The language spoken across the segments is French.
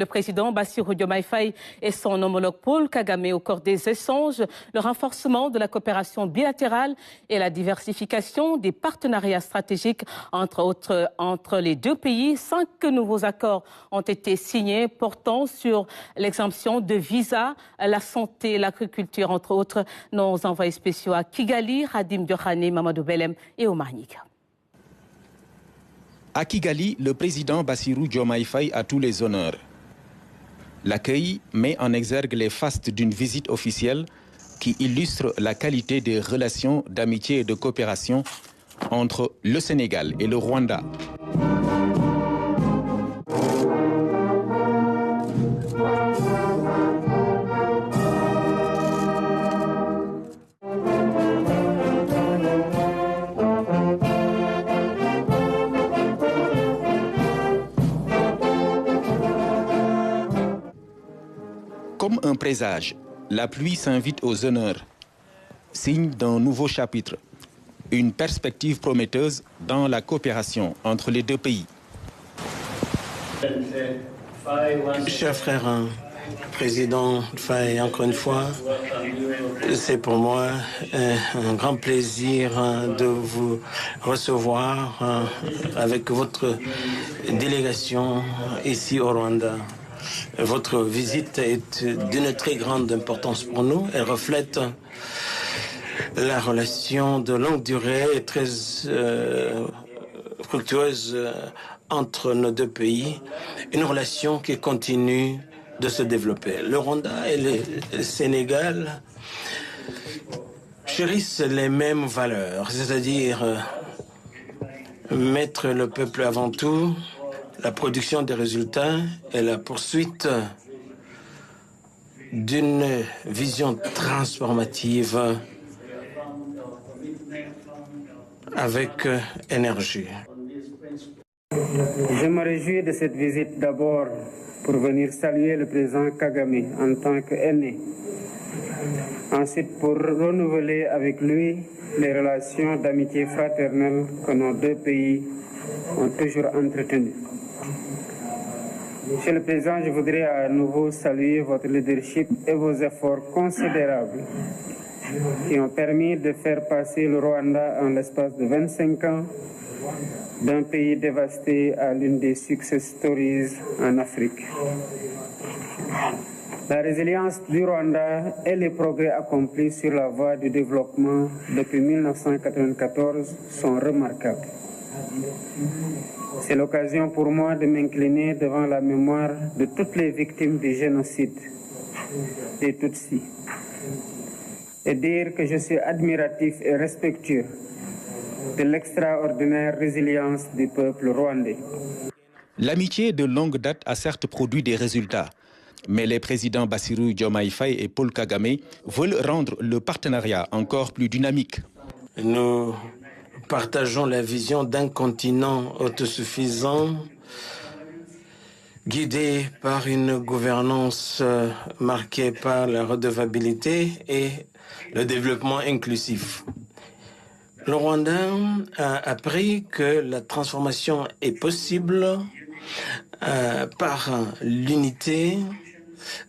Le président Bassirou Diomaye Faye et son homologue Paul Kagame au cours des échanges, le renforcement de la coopération bilatérale et la diversification des partenariats stratégiques entre les deux pays. 5 nouveaux accords ont été signés portant sur l'exemption de visa, la santé, l'agriculture, entre autres. Nos envoyés spéciaux à Kigali, Radim Diokhane, Mamadou Belem et Omar Nika. À Kigali, le président Bassirou Diomaye Faye a tous les honneurs. L'accueil met en exergue les fastes d'une visite officielle qui illustre la qualité des relations d'amitié et de coopération entre le Sénégal et le Rwanda. Comme un présage, la pluie s'invite aux honneurs, signe d'un nouveau chapitre, une perspective prometteuse dans la coopération entre les deux pays. Cher frère, président Faye, encore une fois, c'est pour moi un grand plaisir de vous recevoir avec votre délégation ici au Rwanda. Votre visite est d'une très grande importance pour nous. Elle reflète la relation de longue durée et très fructueuse entre nos deux pays. Une relation qui continue de se développer. Le Rwanda et le Sénégal chérissent les mêmes valeurs, c'est-à-dire mettre le peuple avant tout, la production des résultats et la poursuite d'une vision transformative avec énergie. Je me réjouis de cette visite d'abord pour venir saluer le président Kagame en tant qu'aîné. Ensuite, pour renouveler avec lui les relations d'amitié fraternelle que nos deux pays ont toujours entretenues. Monsieur le Président, je voudrais à nouveau saluer votre leadership et vos efforts considérables qui ont permis de faire passer le Rwanda en l'espace de 25 ans d'un pays dévasté à l'une des success stories en Afrique. La résilience du Rwanda et les progrès accomplis sur la voie du développement depuis 1994 sont remarquables. C'est l'occasion pour moi de m'incliner devant la mémoire de toutes les victimes du génocide des Tutsis et dire que je suis admiratif et respectueux de l'extraordinaire résilience du peuple rwandais. L'amitié de longue date a certes produit des résultats, mais les présidents Bassirou Diomaye Faye et Paul Kagame veulent rendre le partenariat encore plus dynamique. Nous partageons la vision d'un continent autosuffisant, guidé par une gouvernance marquée par la redevabilité et le développement inclusif. Le Rwanda a appris que la transformation est possible par l'unité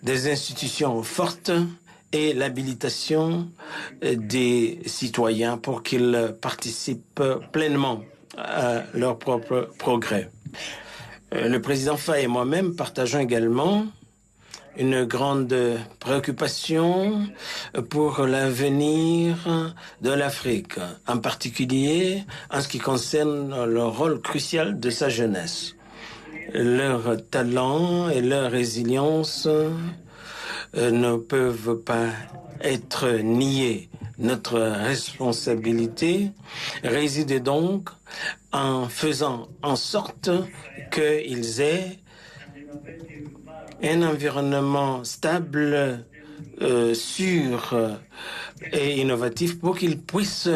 des institutions fortes et l'habilitation des citoyens pour qu'ils participent pleinement à leur propre progrès. Le président Faye et moi-même partageons également une grande préoccupation pour l'avenir de l'Afrique, en particulier en ce qui concerne le rôle crucial de sa jeunesse. Leur talent et leur résilience ne peuvent pas être niés. Notre responsabilité réside donc en faisant en sorte qu'ils aient un environnement stable, sûr et innovatif pour qu'ils puissent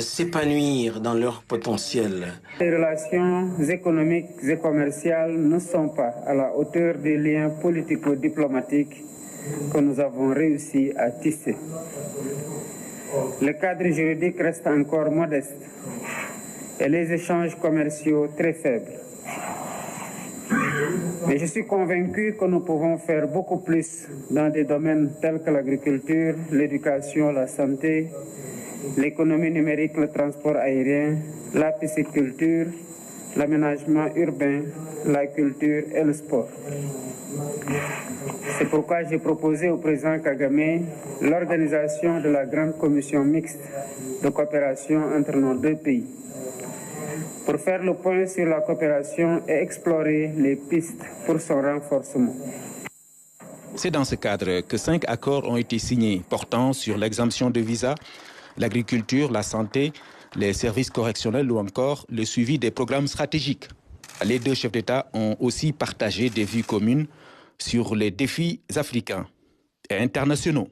s'épanouir dans leur potentiel. Les relations économiques et commerciales ne sont pas à la hauteur des liens politico-diplomatiques que nous avons réussi à tisser. Le cadre juridique reste encore modeste et les échanges commerciaux très faibles. Mais je suis convaincu que nous pouvons faire beaucoup plus dans des domaines tels que l'agriculture, l'éducation, la santé, l'économie numérique, le transport aérien, la pisciculture, l'aménagement urbain, la culture et le sport. C'est pourquoi j'ai proposé au président Kagame l'organisation de la grande commission mixte de coopération entre nos deux pays pour faire le point sur la coopération et explorer les pistes pour son renforcement. C'est dans ce cadre que 5 accords ont été signés portant sur l'exemption de visa, l'agriculture, la santé, les services correctionnels ou encore le suivi des programmes stratégiques. Les deux chefs d'État ont aussi partagé des vues communes sur les défis africains et internationaux.